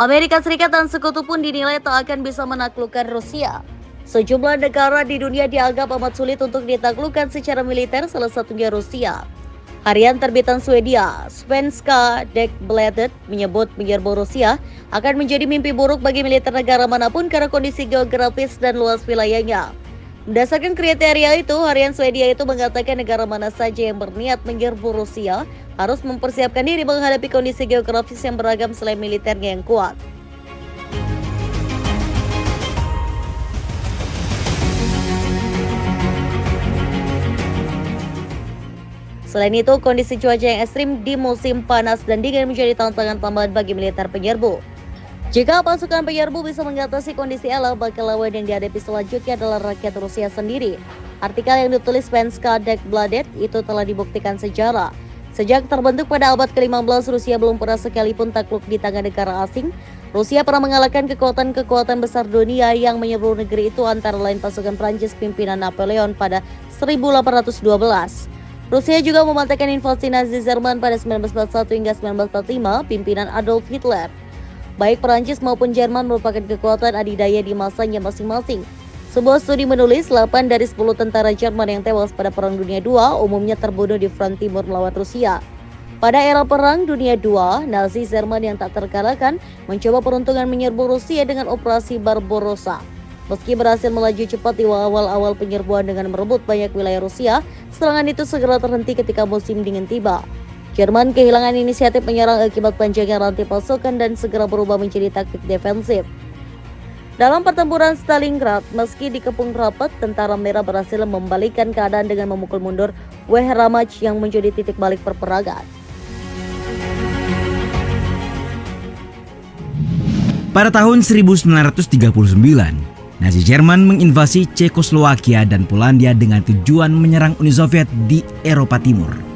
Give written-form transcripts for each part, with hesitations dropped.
Amerika Serikat dan sekutu pun dinilai tak akan bisa menaklukkan Rusia. Sejumlah negara di dunia dianggap amat sulit untuk ditaklukkan secara militer, salah satunya Rusia. Harian terbitan Swedia, Svenska Dagbladet, menyebut menyerbu Rusia akan menjadi mimpi buruk bagi militer negara manapun karena kondisi geografis dan luas wilayahnya. Berdasarkan kriteria itu, harian Swedia itu mengatakan negara mana saja yang berniat menyerbu Rusia harus mempersiapkan diri menghadapi kondisi geografis yang beragam selain militernya yang kuat. Selain itu, kondisi cuaca yang ekstrim di musim panas dan dingin menjadi tantangan tambahan bagi militer penyerbu. Jika pasukan penyerbu bisa mengatasi kondisi alam, maka lawan yang dihadapi selanjutnya adalah rakyat Rusia sendiri. Artikel yang ditulis Svenska Dagbladet itu telah dibuktikan sejarah. Sejak terbentuk pada abad ke-15, Rusia belum pernah sekalipun takluk di tangan negara asing. Rusia pernah mengalahkan kekuatan-kekuatan besar dunia yang menyerbu negeri itu, antara lain pasukan Prancis pimpinan Napoleon pada 1812. Rusia juga memantapkan invasi Nazi Jerman pada 1941 hingga 1945 pimpinan Adolf Hitler. Baik Perancis maupun Jerman merupakan kekuatan adidaya di masanya masing-masing. Sebuah studi menulis 8 dari 10 tentara Jerman yang tewas pada Perang Dunia II umumnya terbunuh di front timur melawan Rusia. Pada era Perang Dunia II, Nazi Jerman yang tak terkalahkan mencoba peruntungan menyerbu Rusia dengan operasi Barbarossa. Meski berhasil melaju cepat di awal-awal penyerbuan dengan merebut banyak wilayah Rusia, serangan itu segera terhenti ketika musim dingin tiba. Jerman kehilangan inisiatif menyerang akibat panjangnya rantai pasukan dan segera berubah menjadi taktik defensif. Dalam pertempuran Stalingrad, meski dikepung rapat, tentara merah berhasil membalikkan keadaan dengan memukul mundur Wehrmacht yang menjadi titik balik peperangan. Pada tahun 1939, Nazi Jerman menginvasi Cekoslowakia dan Polandia dengan tujuan menyerang Uni Soviet di Eropa Timur.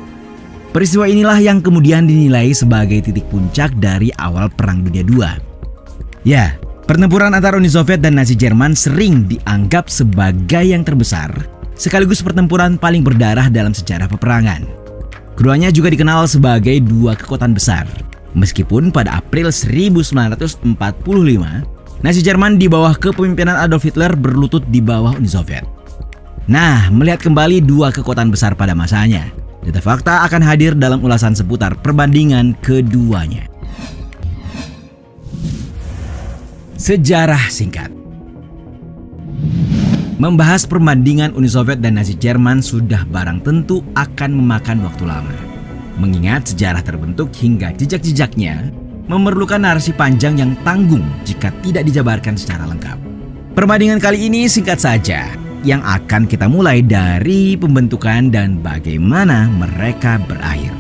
Peristiwa inilah yang kemudian dinilai sebagai titik puncak dari awal Perang Dunia II. Ya, pertempuran antara Uni Soviet dan Nazi Jerman sering dianggap sebagai yang terbesar, sekaligus pertempuran paling berdarah dalam sejarah peperangan. Keduanya juga dikenal sebagai dua kekuatan besar. Meskipun pada April 1945, Nazi Jerman di bawah kepemimpinan Adolf Hitler berlutut di bawah Uni Soviet. Nah, melihat kembali dua kekuatan besar pada masanya, data fakta akan hadir dalam ulasan seputar perbandingan keduanya. Sejarah singkat. Membahas perbandingan Uni Soviet dan Nazi Jerman sudah barang tentu akan memakan waktu lama. Mengingat sejarah terbentuk hingga jejak-jejaknya memerlukan narasi panjang yang tanggung jika tidak dijabarkan secara lengkap. Perbandingan kali ini singkat saja, yang akan kita mulai dari pembentukan dan bagaimana mereka berakhir.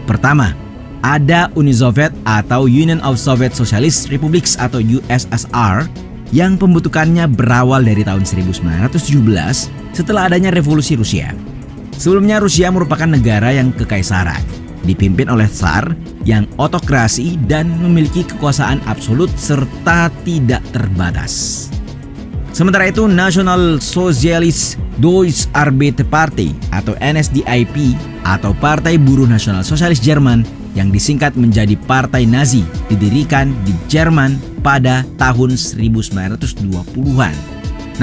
Pertama, ada Uni Soviet atau Union of Soviet Socialist Republics atau USSR yang pembentukannya berawal dari tahun 1917 setelah adanya revolusi Rusia. Sebelumnya Rusia merupakan negara yang kekaisaran, dipimpin oleh Tsar yang otokrasi dan memiliki kekuasaan absolut serta tidak terbatas. Sementara itu, National Socialist Deutsche Arbeiterpartei atau NSDAP atau Partai Buruh Nasional Sosialis Jerman yang disingkat menjadi Partai Nazi didirikan di Jerman pada tahun 1920-an.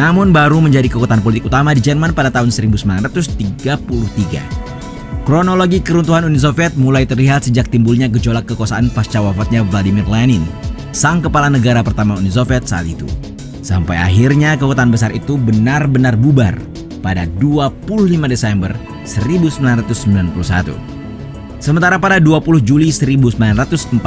Namun baru menjadi kekuatan politik utama di Jerman pada tahun 1933. Kronologi keruntuhan Uni Soviet mulai terlihat sejak timbulnya gejolak kekuasaan pasca wafatnya Vladimir Lenin, sang kepala negara pertama Uni Soviet saat itu. Sampai akhirnya kekuatan besar itu benar-benar bubar pada 25 Desember 1991. Sementara pada 20 Juli 1944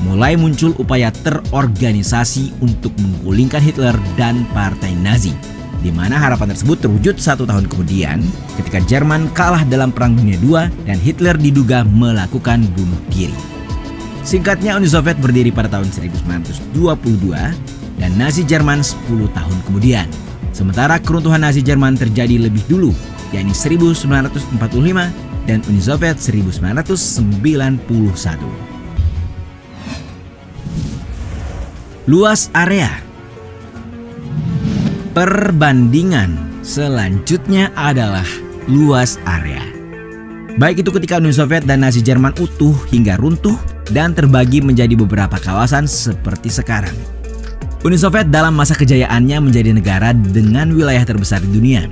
mulai muncul upaya terorganisasi untuk menggulingkan Hitler dan Partai Nazi, di mana harapan tersebut terwujud 1 tahun kemudian ketika Jerman kalah dalam Perang Dunia II dan Hitler diduga melakukan bunuh diri. Singkatnya, Uni Soviet berdiri pada tahun 1922 dan Nazi Jerman 10 tahun kemudian. Sementara keruntuhan Nazi Jerman terjadi lebih dulu, yakni 1945 dan Uni Soviet 1991. Luas area. Perbandingan selanjutnya adalah luas area. Baik itu ketika Uni Soviet dan Nazi Jerman utuh hingga runtuh, dan terbagi menjadi beberapa kawasan seperti sekarang. Uni Soviet dalam masa kejayaannya menjadi negara dengan wilayah terbesar di dunia.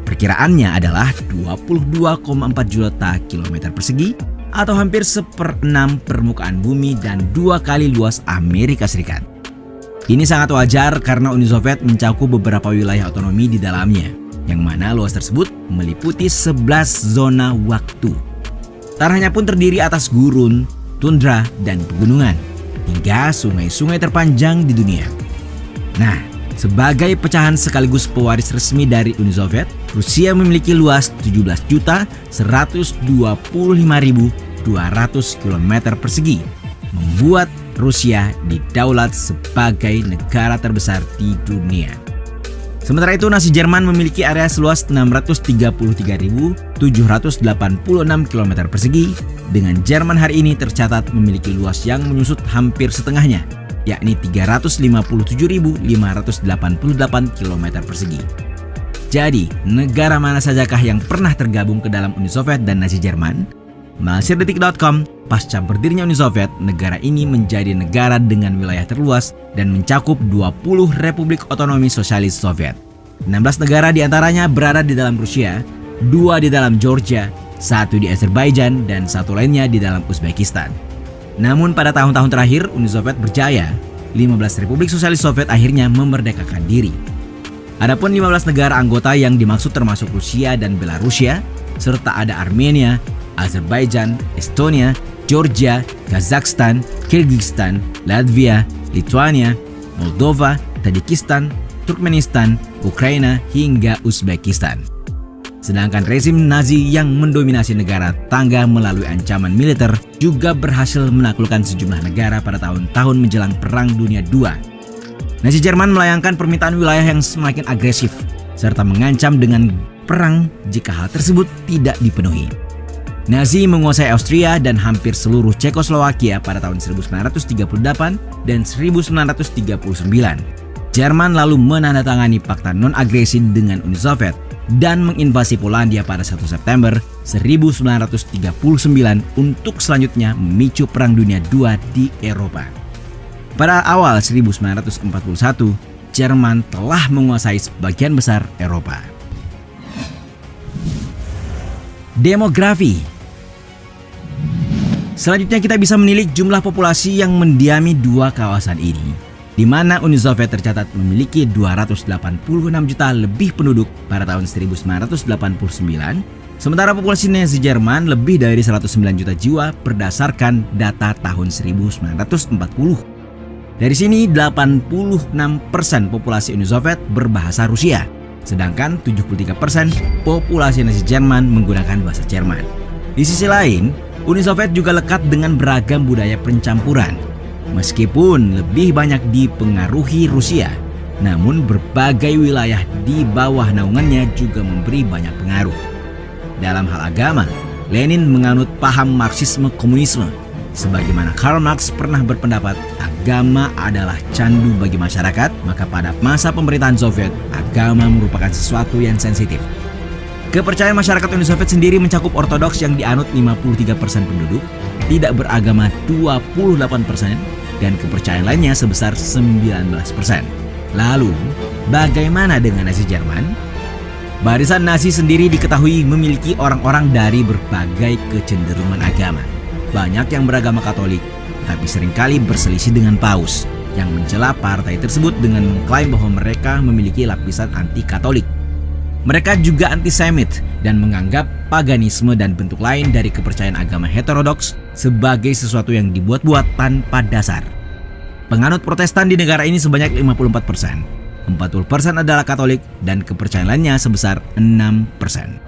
Perkiraannya adalah 22,4 juta kilometer persegi atau hampir 1/6 permukaan bumi dan 2 kali luas Amerika Serikat. Ini sangat wajar karena Uni Soviet mencakup beberapa wilayah otonomi di dalamnya, yang mana luas tersebut meliputi 11 zona waktu. Tanahnya pun terdiri atas gurun, tundra, dan pegunungan, hingga sungai-sungai terpanjang di dunia. Nah, sebagai pecahan sekaligus pewaris resmi dari Uni Soviet, Rusia memiliki luas 17.125.200 km persegi, membuat Rusia didaulat sebagai negara terbesar di dunia. Sementara itu, Nazi Jerman memiliki area seluas 633.786 km persegi, dengan Jerman hari ini tercatat memiliki luas yang menyusut hampir setengahnya, yakni 357.588 km persegi. Jadi, negara mana sajakah yang pernah tergabung ke dalam Uni Soviet dan Nazi Jerman? Melansir detik.com, pasca berdirinya Uni Soviet, negara ini menjadi negara dengan wilayah terluas dan mencakup 20 Republik Otonomi Sosialis Soviet. 16 negara diantaranya berada di dalam Rusia, 2 di dalam Georgia, 1 di Azerbaijan, dan 1 lainnya di dalam Uzbekistan. Namun pada tahun-tahun terakhir Uni Soviet berjaya, 15 Republik Sosialis Soviet akhirnya memerdekakan diri. Adapun 15 negara anggota yang dimaksud termasuk Rusia dan Belarusia, serta ada Armenia, Azerbaijan, Estonia, Georgia, Kazakhstan, Kyrgyzstan, Latvia, Lithuania, Moldova, Tajikistan, Turkmenistan, Ukraina, hingga Uzbekistan. Sedangkan rezim Nazi yang mendominasi negara tangga melalui ancaman militer juga berhasil menaklukkan sejumlah negara pada tahun-tahun menjelang Perang Dunia II. Nazi Jerman melayangkan permintaan wilayah yang semakin agresif, serta mengancam dengan perang jika hal tersebut tidak dipenuhi. Nazi menguasai Austria dan hampir seluruh Cekoslowakia pada tahun 1938 dan 1939. Jerman lalu menandatangani Fakta Non-Agresi dengan Uni Soviet dan menginvasi Polandia pada 1 September 1939 untuk selanjutnya memicu Perang Dunia II di Eropa. Pada awal 1941, Jerman telah menguasai sebagian besar Eropa. Demografi. Selanjutnya kita bisa menilik jumlah populasi yang mendiami dua kawasan ini, di mana Uni Soviet tercatat memiliki 286 juta lebih penduduk pada tahun 1989, sementara populasi Nazi Jerman lebih dari 109 juta jiwa berdasarkan data tahun 1940. Dari sini 86% populasi Uni Soviet berbahasa Rusia, sedangkan 73% populasi Nazi Jerman menggunakan bahasa Jerman. Di sisi lain, Uni Soviet juga lekat dengan beragam budaya pencampuran. Meskipun lebih banyak dipengaruhi Rusia, namun berbagai wilayah di bawah naungannya juga memberi banyak pengaruh. Dalam hal agama, Lenin menganut paham Marxisme Komunisme. Sebagaimana Karl Marx pernah berpendapat agama adalah candu bagi masyarakat, maka pada masa pemerintahan Soviet, agama merupakan sesuatu yang sensitif. Kepercayaan masyarakat Uni Soviet sendiri mencakup Ortodoks yang dianut 53% penduduk, tidak beragama 28%, dan kepercayaan lainnya sebesar 19%. Lalu, bagaimana dengan Nazi Jerman? Barisan Nazi sendiri diketahui memiliki orang-orang dari berbagai kecenderungan agama. Banyak yang beragama Katolik, tapi seringkali berselisih dengan Paus, yang mencela partai tersebut dengan mengklaim bahwa mereka memiliki lapisan anti-Katolik. Mereka juga antisemit dan menganggap paganisme dan bentuk lain dari kepercayaan agama heterodoks sebagai sesuatu yang dibuat-buat tanpa dasar. Penganut Protestan di negara ini sebanyak 54%. 40% adalah Katolik dan kepercayaan lainnya sebesar 6%.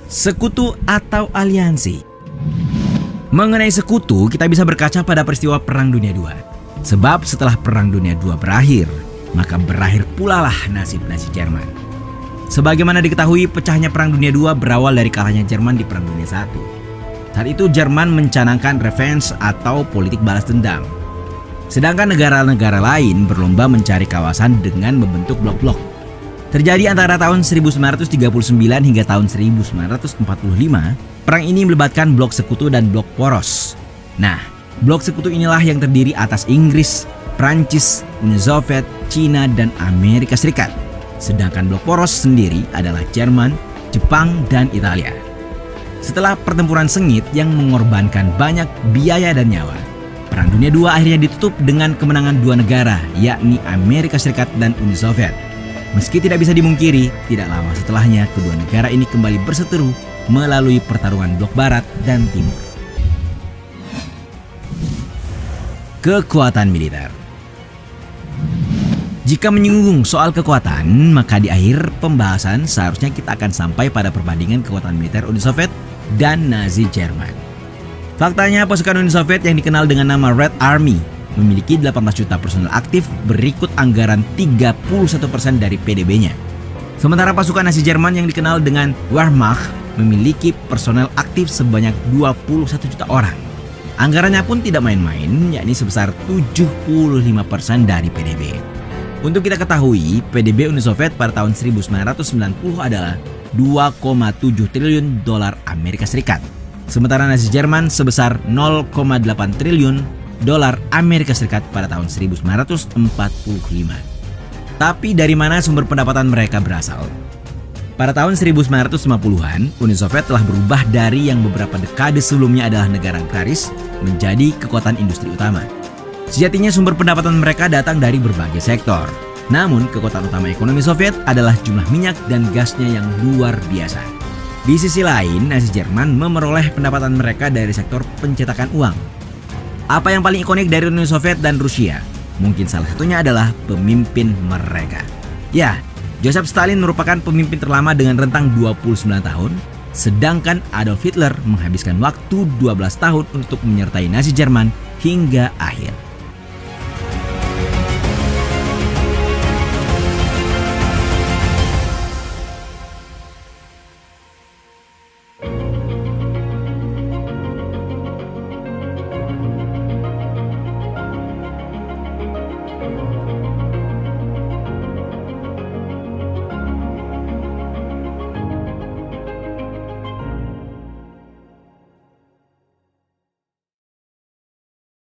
Sekutu atau aliansi. Mengenai sekutu, kita bisa berkaca pada peristiwa Perang Dunia II. Sebab setelah Perang Dunia II berakhir, maka berakhir pula lah nasib Nazi Jerman. Sebagaimana diketahui, pecahnya Perang Dunia II berawal dari kalahnya Jerman di Perang Dunia I. Saat itu Jerman mencanangkan revenge atau politik balas dendam. Sedangkan negara-negara lain berlomba mencari kawasan dengan membentuk blok-blok. Terjadi antara tahun 1939 hingga tahun 1945, Perang ini melibatkan blok sekutu dan blok poros. Nah, blok sekutu inilah yang terdiri atas Inggris, Prancis, Uni Soviet, Cina, dan Amerika Serikat. Sedangkan blok poros sendiri adalah Jerman, Jepang, dan Italia. Setelah pertempuran sengit yang mengorbankan banyak biaya dan nyawa, Perang Dunia II akhirnya ditutup dengan kemenangan dua negara, yakni Amerika Serikat dan Uni Soviet. Meski tidak bisa dimungkiri, tidak lama setelahnya kedua negara ini kembali berseteru melalui pertarungan blok barat dan timur. Kekuatan militer. Jika menyinggung soal kekuatan, maka di akhir pembahasan seharusnya kita akan sampai pada perbandingan kekuatan militer Uni Soviet dan Nazi Jerman. Faktanya, pasukan Uni Soviet yang dikenal dengan nama Red Army memiliki 18 juta personel aktif berikut anggaran 31% dari PDB-nya. Sementara pasukan Nazi Jerman yang dikenal dengan Wehrmacht memiliki personel aktif sebanyak 21 juta orang. Anggarannya pun tidak main-main, yakni sebesar 75% dari PDB. Untuk kita ketahui, PDB Uni Soviet pada tahun 1990 adalah 2,7 triliun dolar Amerika Serikat. Sementara Nazi Jerman sebesar 0,8 triliun dolar Amerika Serikat pada tahun 1945. Tapi dari mana sumber pendapatan mereka berasal? Pada tahun 1950-an, Uni Soviet telah berubah dari yang beberapa dekade sebelumnya adalah negara agraris menjadi kekuatan industri utama. Sejatinya sumber pendapatan mereka datang dari berbagai sektor. Namun, kekuatan utama ekonomi Soviet adalah jumlah minyak dan gasnya yang luar biasa. Di sisi lain, Nazi Jerman memeroleh pendapatan mereka dari sektor pencetakan uang. Apa yang paling ikonik dari Uni Soviet dan Rusia? Mungkin salah satunya adalah pemimpin mereka. Ya, Joseph Stalin merupakan pemimpin terlama dengan rentang 29 tahun, sedangkan Adolf Hitler menghabiskan waktu 12 tahun untuk menyertai Nazi Jerman hingga akhir.